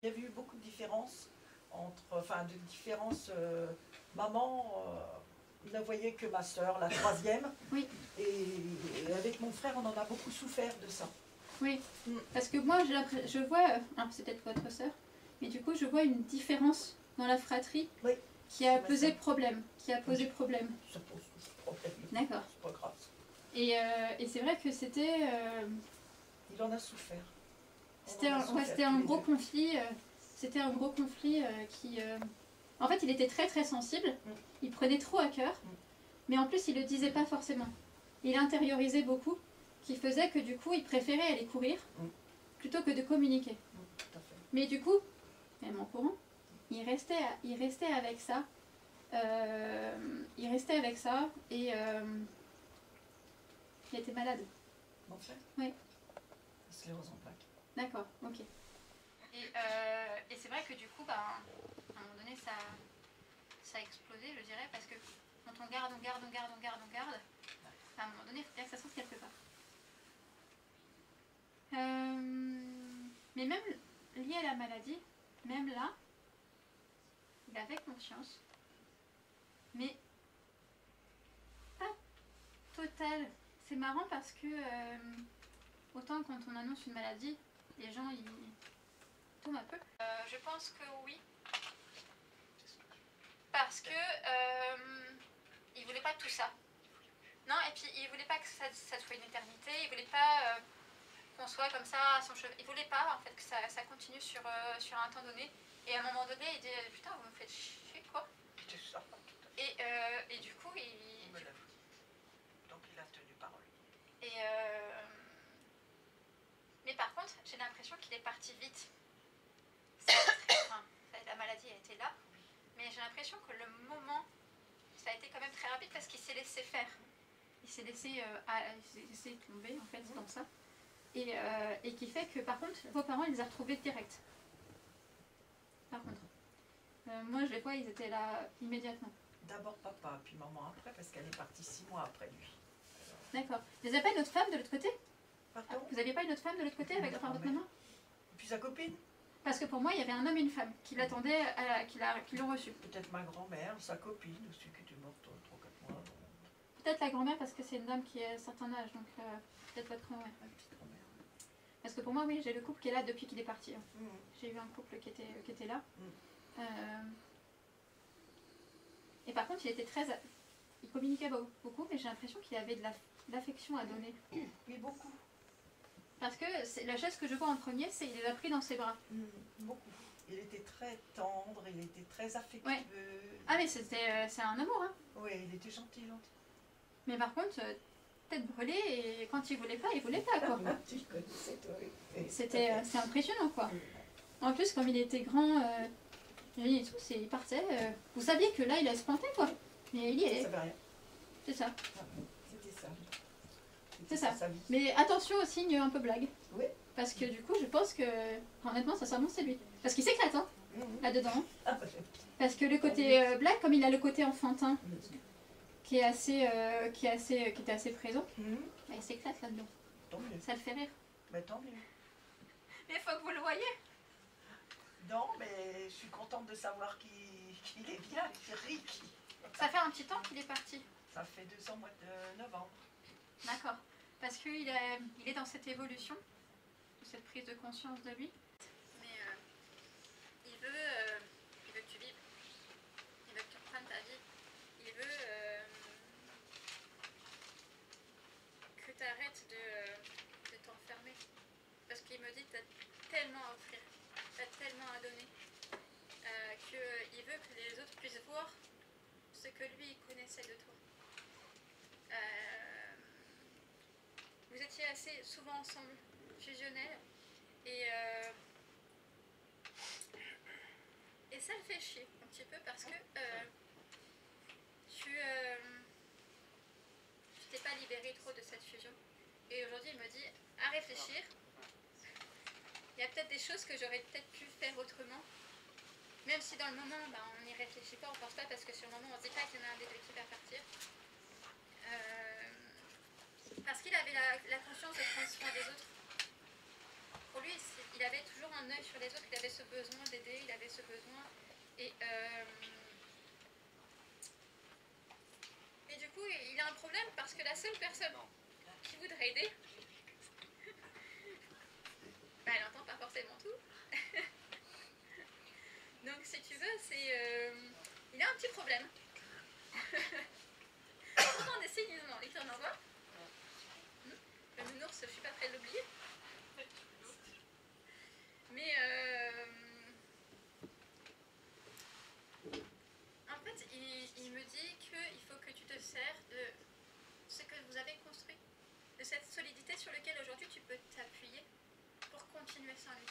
Il y avait eu beaucoup de différences maman, il ne voyait que ma sœur, la troisième. Oui. Et avec mon frère, on en a beaucoup souffert de ça. Oui, parce que moi, je vois, c'est peut-être votre sœur, mais du coup, je vois une différence dans la fratrie qui a posé problème. Ça pose problème. D'accord. C'est pas grave. Et c'est vrai que c'était... Il en a souffert. C'était un gros conflit. C'était un gros conflit qui... En fait, il était très très sensible. Il prenait trop à cœur. Mais en plus, il ne le disait pas forcément. Il intériorisait beaucoup, qui faisait que du coup, il préférait aller courir plutôt que de communiquer. Tout à fait. Mais du coup, même en courant, il restait avec ça. Il restait avec ça et il était malade. Mon frère ? Oui. Sclérose en plaques. D'accord, ok. Et c'est vrai que du coup, à un moment donné, ça a explosé, je dirais, parce que quand on garde, à un moment donné, il faut bien que ça sorte quelque part. Mais même lié à la maladie, même là, il avait conscience, mais pas total. C'est marrant parce que autant quand on annonce une maladie, les gens ils tombent un peu. Je pense que oui, parce que il voulait pas tout ça. Non, et puis il voulait pas que ça soit une éternité. Il voulait pas qu'on soit comme ça à son chevet. Il voulait pas en fait que ça continue sur un temps donné. Et à un moment donné, il dit putain, vous me faites chier quoi. Et du coup, donc il a tenu parole. Mais par contre, j'ai l'impression qu'il est parti vite. La maladie a été là, mais j'ai l'impression que le moment, ça a été quand même très rapide parce qu'il s'est laissé faire. Il s'est laissé tomber en fait dans ça. Et qui fait que par contre, vos parents, ils les ont retrouvés direct. Par contre. Moi, je les vois, ils étaient là immédiatement. D'abord papa, puis maman après, parce qu'elle est partie 6 mois après lui. D'accord. Vous n'avez pas une autre femme de l'autre côté? Pardon? Vous n'aviez pas une autre femme de l'autre côté avec votre maman? Et puis sa copine? Parce que pour moi, il y avait un homme et une femme qui l'attendaient, qui l'ont reçu. Peut-être ma grand-mère, sa copine aussi, qui était morte 3-4 mois. Peut-être la grand-mère, parce que c'est une dame qui a un certain âge, donc peut-être votre grand-mère. Ma petite grand-mère. Parce que pour moi, oui, j'ai le couple qui est là depuis qu'il est parti. J'ai eu un couple qui était là. Et par contre, il communiquait beaucoup, mais j'ai l'impression qu'il avait de l'affection à donner. Oui, beaucoup. Parce que la chose que je vois en premier, c'est qu'il les a pris dans ses bras. Beaucoup. Il était très tendre, il était très affectueux. Ouais. Ah mais c'est un amour, hein. Oui, il était gentil. Mais par contre, tête brûlée, et quand il voulait pas, quoi. Tu connaissais toi, oui. C'est impressionnant, quoi. En plus, comme il était grand, et tout, il partait. Vous saviez que là, il allait se planter, quoi. Mais il y est. Ça savait rien. C'est ça. C'était ça. C'est ça. Mais attention aux signes un peu blague. Oui. Parce que du coup, je pense que, honnêtement, sincèrement, c'est lui. Parce qu'il s'éclate, hein, là-dedans. Parce que le côté blague, comme il a le côté enfantin, qui était assez présent, bah, il s'éclate là-dedans. Ça le fait rire. Mais tant mieux. Mais il faut que vous le voyez. Non, mais je suis contente de savoir qu'il est bien, qu'il rit. Ça fait un petit temps qu'il est parti. Ça fait 2 ans, mois de novembre. D'accord. Parce qu'il est dans cette évolution, cette prise de conscience de lui. Mais il veut que tu vives. Il veut que tu reprennes ta vie. Il veut que tu arrêtes de t'enfermer. Parce qu'il me dit que tu as tellement à offrir, tu as tellement à donner, qu'il veut que les autres puissent voir ce que lui il connaissait de toi. Vous étiez assez souvent ensemble, fusionnels, et ça le fait chier un petit peu parce que tu t'es pas libéré trop de cette fusion. Et aujourd'hui, il me dit, à réfléchir, il y a peut-être des choses que j'aurais peut-être pu faire autrement, même si dans le moment, on n'y réfléchit pas, on pense pas, parce que sur le moment, on se dit pas qu'il y en a un des deux qui va partir. Parce qu'il avait la conscience de prendre soin des autres. Pour lui, il avait toujours un œil sur les autres, il avait ce besoin ce besoin. Et du coup, il a un problème parce que la seule personne qui voudrait aider, bah, elle n'entend pas forcément tout. Donc, si tu veux, il a un petit problème. Pourtant, des signes, non, il en envoie. Le nounours, je suis pas près de l'oublier. Mais en fait, il me dit qu'il faut que tu te sers de ce que vous avez construit, de cette solidité sur laquelle aujourd'hui tu peux t'appuyer pour continuer sans lui.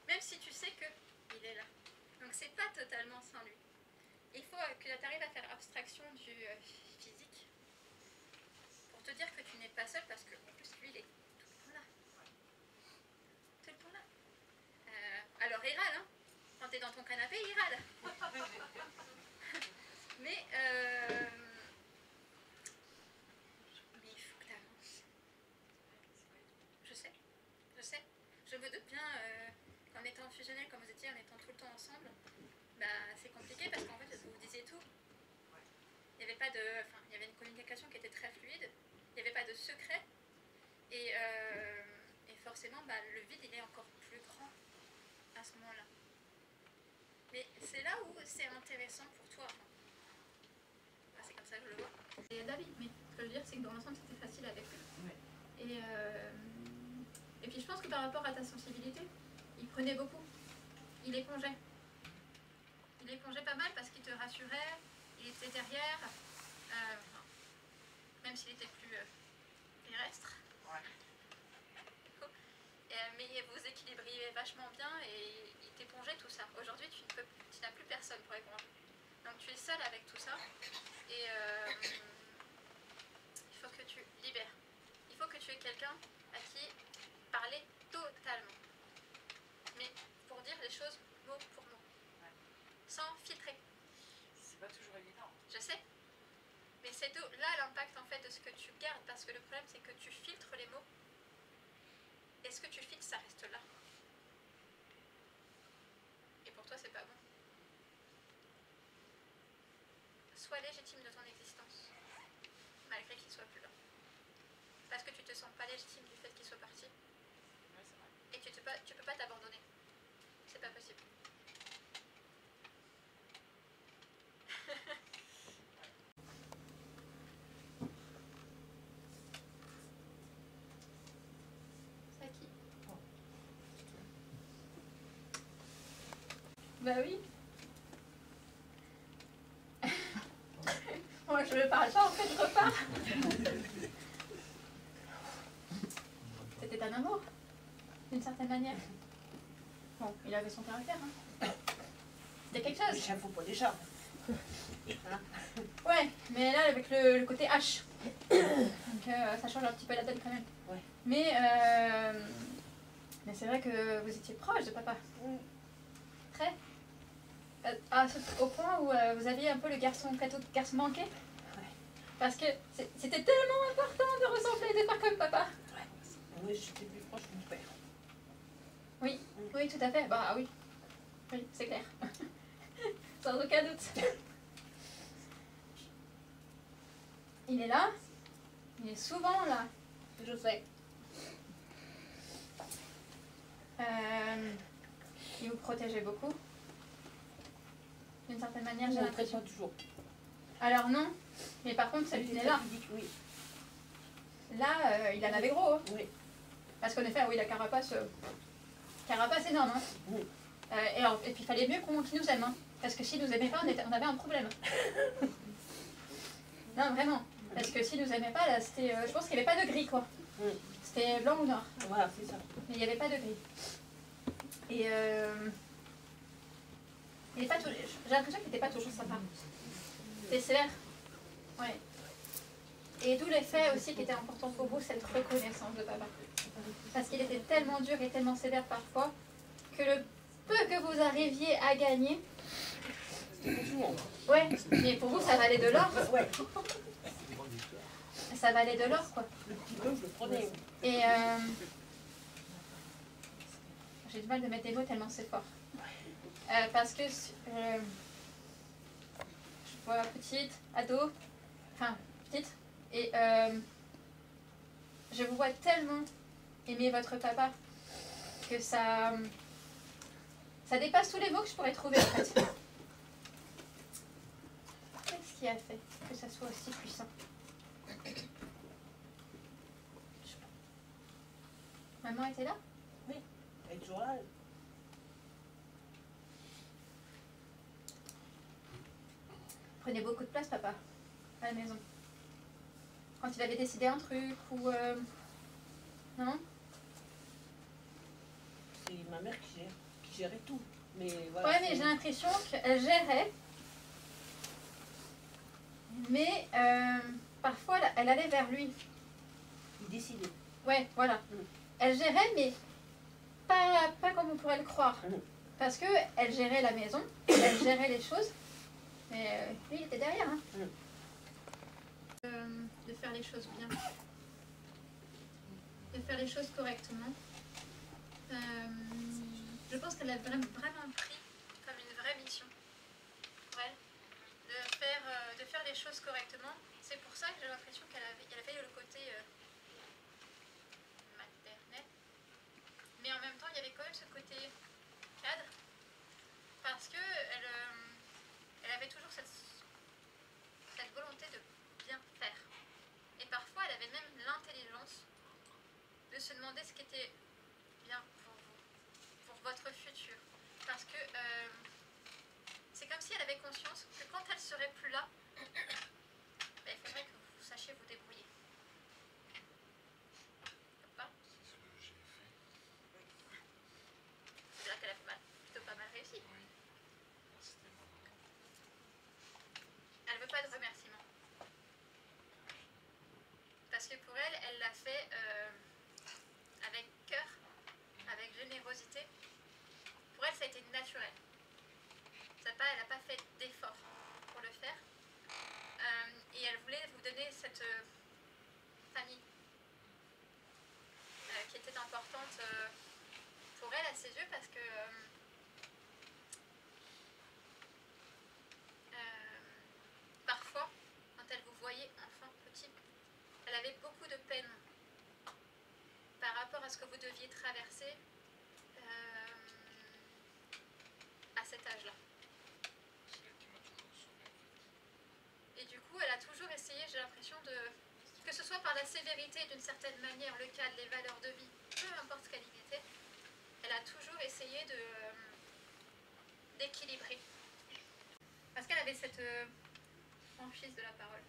Même si tu sais qu'il est là. Donc c'est pas totalement sans lui. Il faut que tu arrives à faire abstraction du physique pour te dire que tu n'es pas seul parce que en plus lui il est tout le temps là. Tout le temps là. Alors il râle, hein. Quand tu es dans ton canapé, il râle. Mais il faut que tu avances. Je sais. Je me doute bien qu'en étant fusionnel comme vous étiez, en étant tout le temps ensemble, bah, c'est compliqué parce qu'en fait vous vous disiez tout. Il y avait une communication qui était très fluide, il n'y avait pas de secret et forcément bah, le vide il est encore plus grand à ce moment-là. Mais c'est là où c'est intéressant pour toi. Enfin, c'est comme ça que je le vois. Et David, mais ce que je veux dire c'est que dans l'ensemble c'était facile avec lui. Ouais. Et puis je pense que par rapport à ta sensibilité, il prenait beaucoup. Il épongeait. Il épongeait pas mal parce qu'il te rassurait, il était derrière, même s'il était plus terrestre. Ouais. Mais vous équilibriez vachement bien et il t'épongeait tout ça. Aujourd'hui, tu n'as plus personne pour éponger. Donc tu es seul avec tout ça et il faut que tu libères. Il faut que tu aies quelqu'un à qui parler totalement. Mais pour dire les choses mot pour mot. Ouais. Sans filtrer. C'est pas toujours évident. Je sais. Mais c'est là l'impact en fait de ce que tu gardes parce que le problème c'est que tu filtres les mots. Et ce que tu filtres, ça reste là. Et pour toi, c'est pas bon. Sois légitime de ton existence, malgré qu'il soit plus là. Parce que tu te sens pas légitime du fait qu'il soit parti. Ouais, c'est vrai. Et tu peux pas t'abandonner. C'est pas possible. C'est à qui? Bah oui. Moi je parle pas en fait, je repars. C'était un amour, d'une certaine manière. Bon, il avait son caractère. Hein. C'était quelque chose. Les chats, faut pas des chats. Hein? Ouais, mais là avec le côté H. Donc ça change un petit peu la donne quand même. Ouais. Mais c'est vrai que vous étiez proche de papa. Très. Au point où vous aviez un peu le garçon manqué. Ouais. Parce que c'était tellement important de ressembler, de faire comme papa. Ouais. Oui, j'étais plus proche de mon père. Oui, oui, tout à fait. Bah oui. Oui, c'est clair. Sans aucun doute. Il est là. Il est souvent là. Je sais. Il vous protégeait beaucoup. D'une certaine manière, j'ai l'impression. Toujours. Alors non, mais par contre, celle qui est là. Oui. Là, il en avait gros. Hein. Oui. Parce qu'en effet, oui, la carapace énorme. Hein. Oui. Et puis il fallait mieux qu'il nous aime. Hein. Parce que s'il nous aimait pas, on avait un problème. Non, vraiment. Parce que s'il nous aimait pas, là, c'était. Je pense qu'il n'y avait pas de gris, quoi. C'était blanc ou noir. Voilà, c'est ça. Mais il n'y avait pas de gris. Et j'ai l'impression qu'il n'était pas toujours sympa. C'était sévère. Ouais. Et d'où l'effet aussi qui était important pour vous, cette reconnaissance de papa. Parce qu'il était tellement dur et tellement sévère parfois que le peu que vous arriviez à gagner. Ouais, mais pour vous ça valait de l'or. Ouais. Ça valait de l'or, quoi. Le petit peu, je le prenais. Et j'ai du mal de mettre des mots tellement c'est fort. Parce que je vois petite, ado, enfin petite, et je vous vois tellement aimer votre papa que ça dépasse tous les mots que je pourrais trouver en fait. Qu'est-ce qui a fait que ça soit aussi puissant? Maman était là? Oui, elle est toujours là. Prenait beaucoup de place, papa, à la maison. Quand il avait décidé un truc ou... Non? C'est ma mère qui gérait tout. Mais voilà, Ouais, mais j'ai l'impression qu'elle gérait. Mais parfois, elle allait vers lui. il décidait. Ouais, voilà. Elle gérait, mais pas comme on pourrait le croire. Parce qu'elle gérait la maison, elle gérait les choses. Mais lui, il était derrière. Hein. De faire les choses bien. De faire les choses correctement. Je pense qu'elle a vraiment pris comme une vraie mission pour elle de faire les choses correctement. C'est pour ça que j'ai l'impression qu'elle avait le côté maternel. Mais en même temps, il y avait quand même ce côté cadre. Parce que elle avait toujours cette volonté de bien faire. Et parfois, elle avait même l'intelligence de se demander ce qui était bien pour vous, pour votre futur. Parce que c'est comme si elle avait conscience que quand elle serait plus là, il faudrait que vous sachiez vous débrouiller. Pas? C'est ce que j'ai fait. C'est-à-dire qu'elle a plutôt pas mal réussi. Oui. C'était ma maman. Elle veut pas de remerciements. Parce que pour elle, elle l'a fait avec cœur, avec générosité. Pour elle, ça a été naturel. Elle n'a pas fait d'effort pour le faire. Et elle voulait vous donner cette famille qui était importante pour elle à ses yeux parce que parfois, quand elle vous voyait enfant, petit, elle avait beaucoup de peine par rapport à ce que vous deviez traverser à cet âge-là. C'est elle qui m'a toujours sauvé. Et du coup, elle a toujours essayé, j'ai l'impression, que ce soit par la sévérité d'une certaine manière, le cadre, les valeurs de vie, peu importe ce qu'elle y mettait, elle a toujours essayé d'équilibrer. Parce qu'elle avait cette franchise de la parole.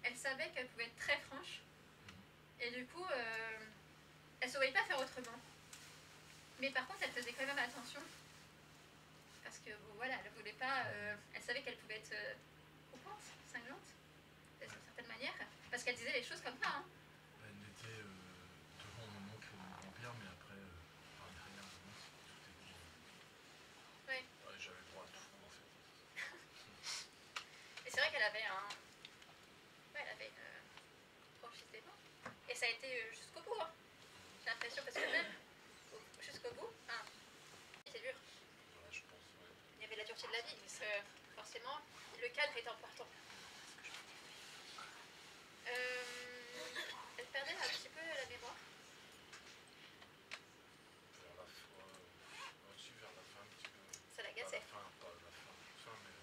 Elle savait qu'elle pouvait être très franche. Et du coup, elle ne saurait pas faire autrement. Mais par contre, elle faisait quand même attention. Parce que voilà, elle voulait pas. Elle savait qu'elle pouvait être coupante, cinglante, d'une certaine manière. Parce qu'elle disait les choses comme ça. Hein. Elle était devant mon oncle et mon grand-père, mais après, derrière, tout était. Oui. Ouais, j'avais le droit à tout, en fait. Et c'est vrai qu'elle avait elle avait une franchise des vents. Et ça a été jusqu'au bout. Hein. J'ai l'impression, parce que même jusqu'au bout, c'est dur. Ouais, je pense, ouais. Il y avait la dureté de la vie, parce que forcément, le cadre est important. Elle perdait un petit peu la mémoire. Vers la fin, aussi vers la fin, un petit peu. Ça l'agaçait. Pas la fin, mais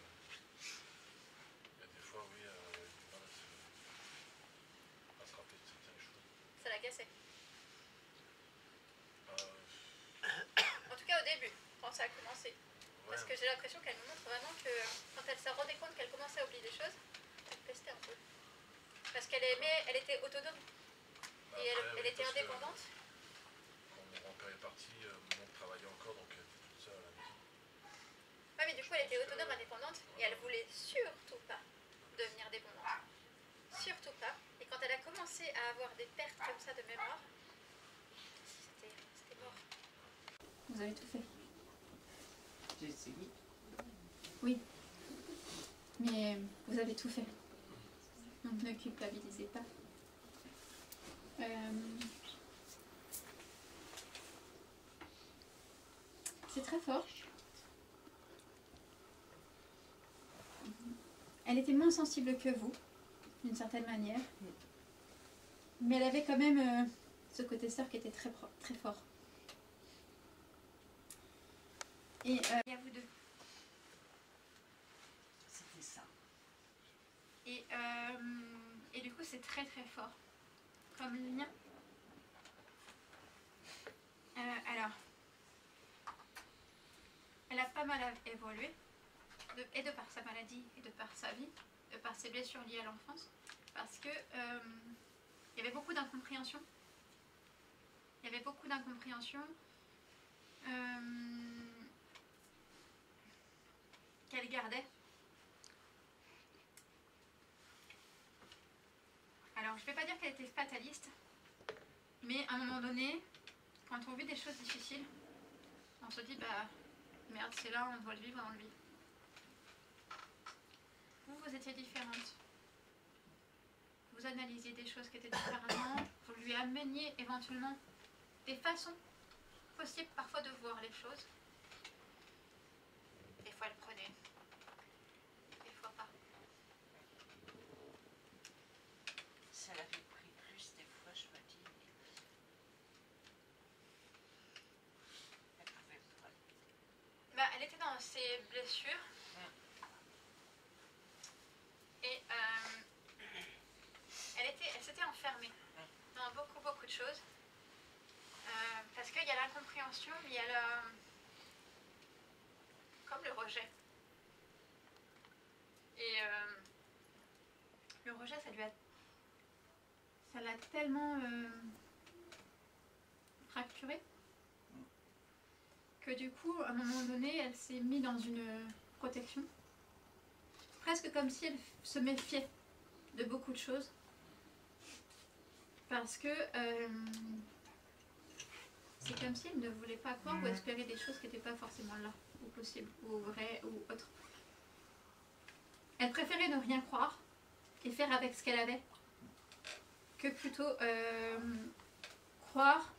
il y a des fois, oui, elle a du mal à se rappeler de certaines choses. Ça l'agaçait. En tout cas, au début, quand ça a commencé. Ouais. Parce que j'ai l'impression qu'elle nous montre vraiment que quand elle s'est rendue compte qu'elle commençait à oublier des choses, elle pestait un peu. Parce qu'elle aimait, elle était autonome. Bah, Et après, elle oui, était parce que indépendante. Quand mon grand-père est parti, mon oncle travaillait encore, donc elle était toute seule à la maison. Ouais, mais du coup, elle était autonome, indépendante. Et elle voulait surtout pas devenir dépendante. Surtout pas. Et quand elle a commencé à avoir des pertes comme ça de mémoire, c'était mort. Vous avez tout fait. J'ai essayé. Oui. Mais vous avez tout fait. Donc ne culpabilisez pas. C'est très fort. Elle était moins sensible que vous, d'une certaine manière. Mais elle avait quand même ce côté sœur qui était très, très fort. Et il y a vous deux. C'était ça. Et du coup, c'est très très fort. Comme lien. Alors, elle a pas mal évolué, et de par sa maladie, et de par sa vie, de par ses blessures liées à l'enfance, parce que il y avait beaucoup d'incompréhension. Il y avait beaucoup d'incompréhension qu'elle gardait. Alors, je ne vais pas dire qu'elle était fataliste, mais à un moment donné, quand on vit des choses difficiles, on se dit, bah, merde, c'est là, on doit le vivre, on le vit. Vous, vous étiez différente. Vous analysiez des choses qui étaient différemment, vous lui ameniez éventuellement des façons possibles parfois de voir les choses. Des fois, elle prenait, des fois pas. Si elle avait pris plus, des fois, je me dis, elle pouvait pas. Bah, elle était dans ses blessures. Et elle s'était enfermée dans beaucoup de choses. Parce qu'il y a l'incompréhension, mais il y a comme le rejet. Et le rejet, ça l'a tellement fracturée que du coup, à un moment donné, elle s'est mise dans une protection. Presque comme si elle se méfiait de beaucoup de choses. Parce que c'est comme si elle ne voulait pas croire ou espérer des choses qui n'étaient pas forcément là, ou possibles, ou vraies, ou autres. Elle préférait ne rien croire et faire avec ce qu'elle avait, que plutôt croire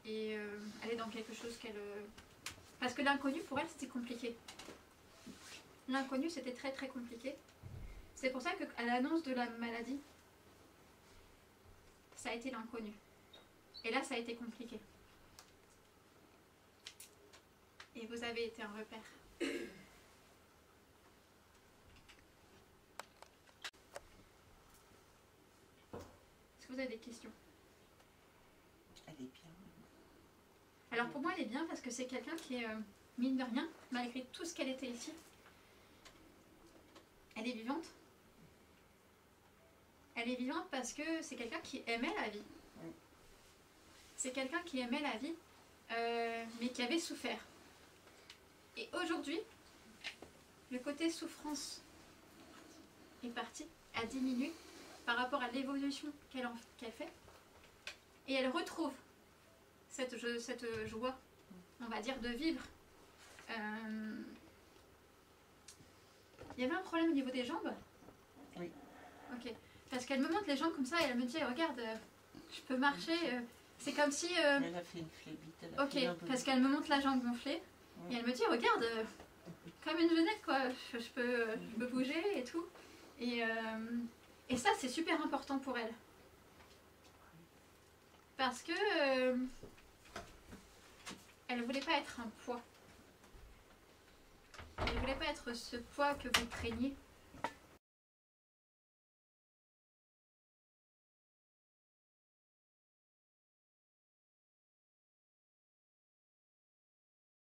et aller dans quelque chose qu'elle... Parce que l'inconnu, pour elle, c'était compliqué. L'inconnu, c'était très très compliqué. C'est pour ça qu'à l'annonce de la maladie, ça a été l'inconnu. Et là, ça a été compliqué. Et vous avez été un repère. Est-ce que vous avez des questions? Elle est bien. Alors pour moi, elle est bien parce que c'est quelqu'un qui est, mine de rien, malgré tout ce qu'elle était ici, elle est vivante. Elle est vivante parce que c'est quelqu'un qui aimait la vie. C'est quelqu'un qui aimait la vie, mais qui avait souffert. Et aujourd'hui, le côté souffrance est parti, a diminué par rapport à l'évolution qu'elle fait. Et elle retrouve cette joie, on va dire, de vivre. Il y avait un problème au niveau des jambes? Oui. Ok. Parce qu'elle me montre les jambes comme ça et elle me dit, regarde, je peux marcher. C'est comme si... Elle a fait une flébite. Ok, parce qu'elle me montre la jambe gonflée. Et elle me dit, regarde, comme une jeunette, quoi. Je peux bouger et tout. Et ça, c'est super important pour elle. Parce que elle ne voulait pas être un poids. Elle ne voulait pas être ce poids que vous craignez.